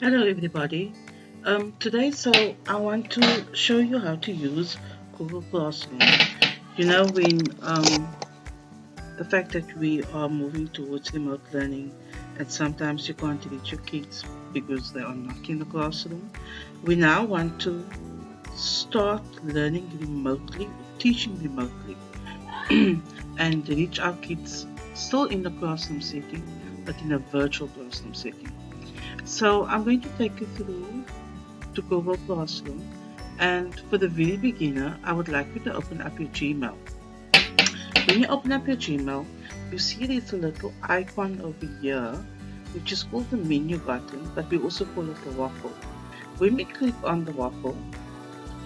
Hello everybody. Today I want to show you how to use Google Classroom. When the fact that we are moving towards remote learning and sometimes you can't reach your kids because they are not in the classroom, we now want to start learning remotely, teaching remotely, and reach our kids still in the classroom setting, but in a virtual classroom setting. So I'm going to take you through to Google Classroom. And for the very beginner, I would like you to open up your Gmail. When you open up your Gmail, you see there's a little icon over here, which is called the menu button, but we also call it the waffle. When we click on the waffle,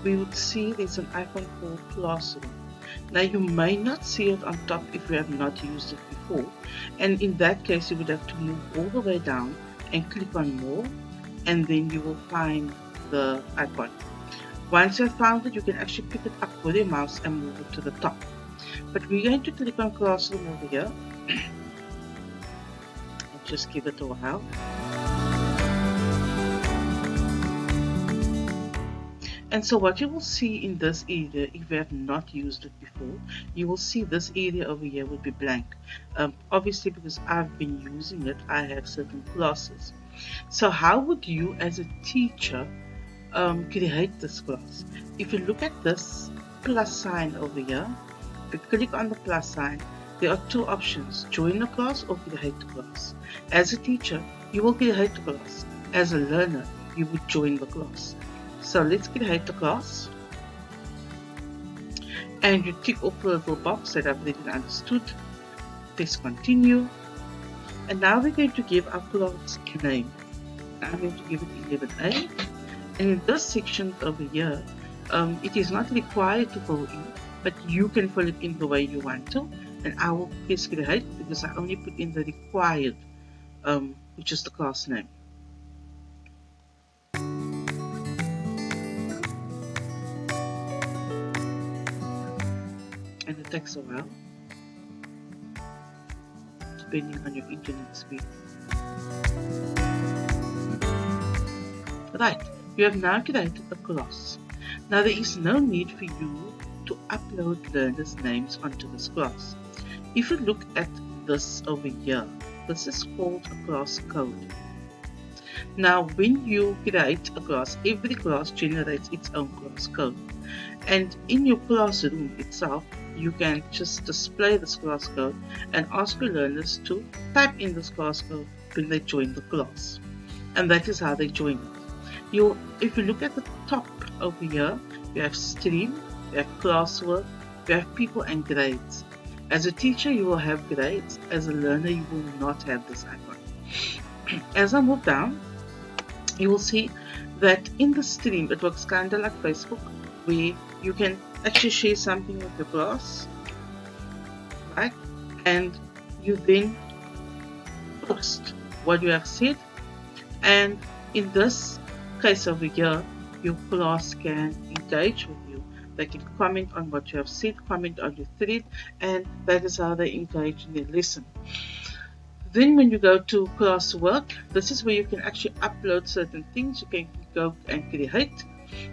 we would see there's an icon called Classroom. Now you may not see it on top if you have not used it before, and in that case you would have to move all the way down and click on more, and then you will find the icon. Once you have found it, you can actually pick it up with your mouse and move it to the top. But we're going to click on Classroom over here. I'll just give it a while. And so what you will see in this area, if you have not used it before, you will see this area over here will be blank. Obviously, because I've been using it, I have certain classes. So how would you as a teacher create this class? If you look at this plus sign over here, if you click on the plus sign, there are two options: join the class or create the class. As a teacher, you will create the class. As a learner, you would join the class. So let's create the class, and you tick off the little box that I've already understood. Press continue, and now we're going to give our class a name. I'm going to give it 11A, and in this section over here, it is not required to fill in, but you can fill it in the way you want to. And I will press create because I only put in the required, which is the class name. And it takes a while, depending on your internet speed. Right, you have now created a class. Now there is no need for you to upload learners' names onto this class. If you look at this over here, this is called a class code. Now when you create a class, every class generates its own class code. And in your classroom itself, you can just display this class code and ask your learners to type in this class code when they join the class. And that is how they join it. If you look at the top over here, you have stream, you have classwork, you have people and grades. As a teacher, you will have grades. As a learner, you will not have this icon. As I move down, you will see that in the stream, it works kind of like Facebook, where you can actually share something with your class, right? And you then post what you have said, and in this case over here, your class can engage with you. They can comment on what you have said, comment on your thread, and that is how they engage in their lesson. Then when you go to classwork, this is where you can actually upload certain things. You can go and create,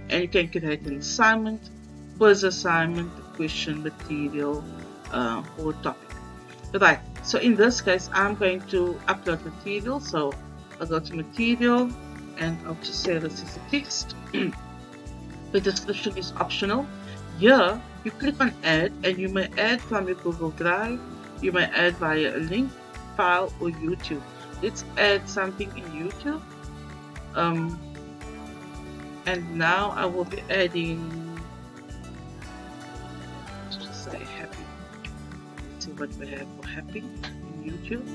and you can create an assignment, quiz assignment, question material, or topic. Right, so in this case, I'm going to upload material. So I'll go to material, and I'll just say this is a text. The description is optional. Here, you click on add, and you may add from your Google Drive, you may add via a link, file, or YouTube. Let's add something in YouTube. And now I will be adding, let's just say happy. Let's see what we have for happy in YouTube.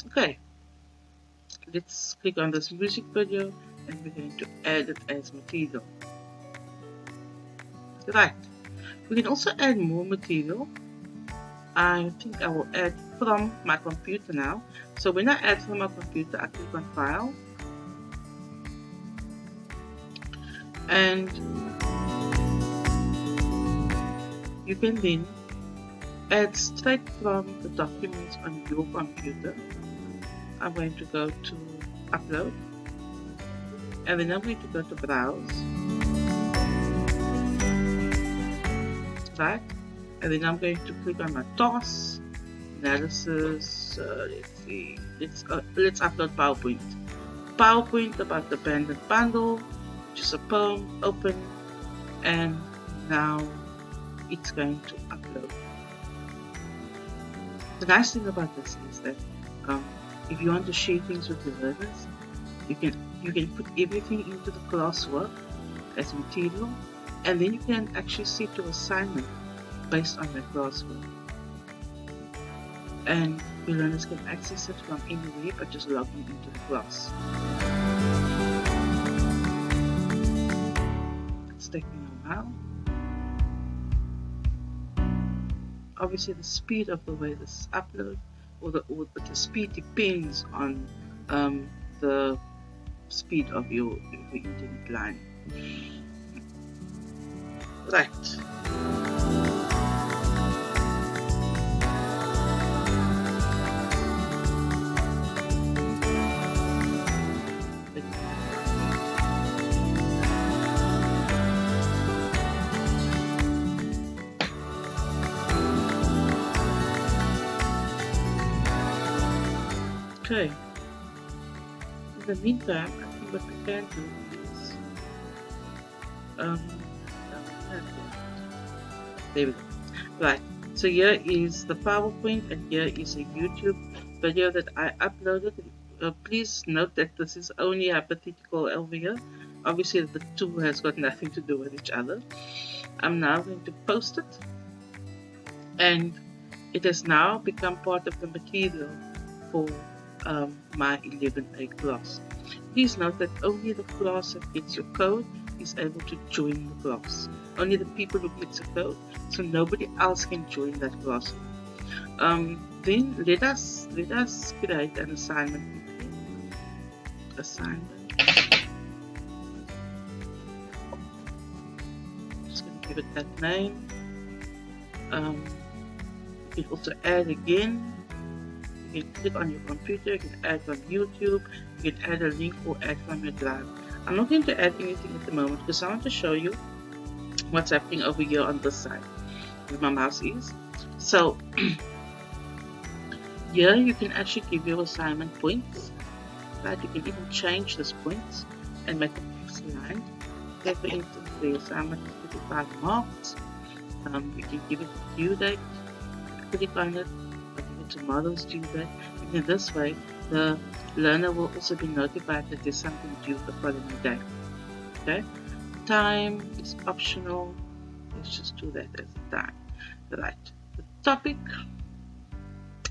Okay, let's click on this music video, and we're going to add it as material. Right, we can also add more material. I think I will add from my computer now. So when I add from my computer, I click on file, and you can then add straight from the documents on your computer. I'm going to go to upload, and then I'm going to go to browse, right? And then I'm going to click on my tasks, analysis. Let's see, let's upload PowerPoint. PowerPoint about the abandoned bundle, which is a poem, open, and now it's going to upload. The nice thing about this is that if you want to share things with your learners, you can put everything into the classwork as material, and then you can actually set your assignment based on that classwork. And your learners can access it from anywhere but just logging into the class. It's taking a while. Obviously, the speed of the way this upload or the speed depends on the speed of your internet line. Right. Okay. In the meantime, I think what we can do is there we go. Right. So here is the PowerPoint, and here is a YouTube video that I uploaded. Please note that this is only hypothetical over here. Obviously, the two has got nothing to do with each other. I'm now going to post it, and it has now become part of the material for my 11A class. Please note that only the class that gets your code is able to join the class. Only the people who get the code, so nobody else can join that class. Then let us create an assignment. Assignment. Just going to give it that name. You can also add again. You can click on your computer, you can add from YouTube, you can add a link or add from your drive. I'm not going to add anything at the moment because I want to show you what's happening over here on this side where my mouse is. So here you can actually give your assignment points, right? You can even change these points and make them aligned. Okay, for instance, the assignment is 35 marks. You can give it a due date, click on it, tomorrow's due date, and in this way the learner will also be notified that there's something due the following day. Okay, time is optional. Let's just do that as a time. Right, the topic.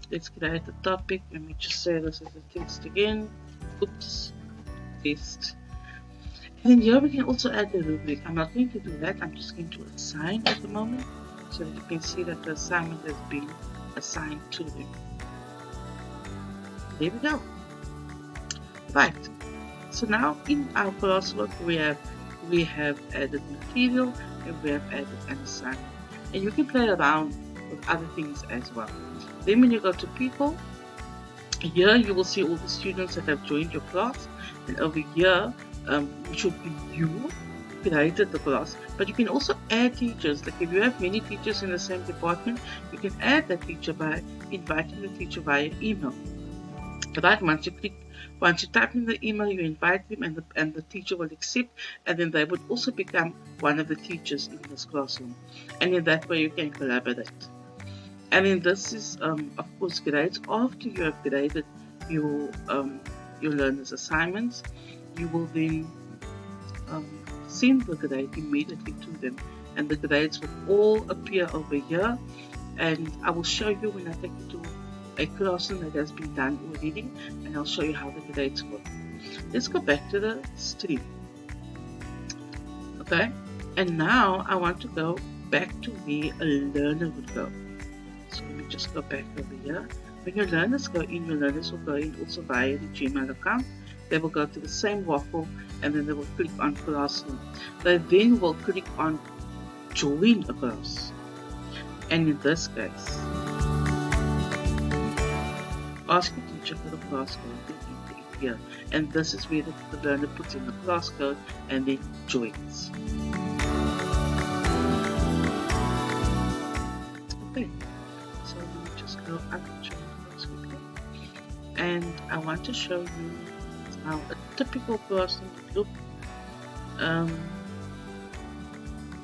Let's create a topic. Let me just say this as a text again. Oops, text. And then here we can also add the rubric. I'm not going to do that. I'm just going to assign at the moment, so that you can see that the assignment has been assigned to them. There we go. Right. So now in our classwork we have added material and we have added an assignment. And you can play around with other things as well. Then when you go to people, here you will see all the students that have joined your class, and over here which would be you created the class, but you can also add teachers. Like if you have many teachers in the same department, you can add that teacher by inviting the teacher via email. Right, once you type in the email, you invite them, and the teacher will accept, and then they would also become one of the teachers in this classroom, and in that way you can collaborate. And then this is of course grades. After you have graded your learners' assignments, you will then send the grade immediately to them, and the grades will all appear over here, and I will show you when I take you to a classroom that has been done already, and I'll show you how the grades work. Let's go back to the stream. Okay, and now I want to go back to where a learner would go. So let me just go back over here. When your learners go in, your learners will go in also via the Gmail account. They will go to the same waffle, and then they will click on Classroom. They then will click on Join a Class. And in this case, ask your teacher for the class code, they enter it here. And this is where the learner puts in the class code and then joins. Okay, so let me just go up and show you this quickly. And I want to show you how a typical person would look.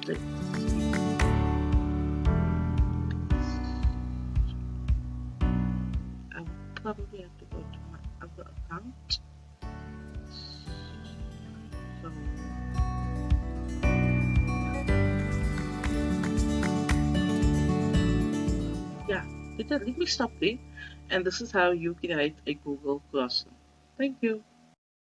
Let's see. I will probably have to go to my other account. So yeah, let me stop there. And this is how you create a Google Classroom. Thank you.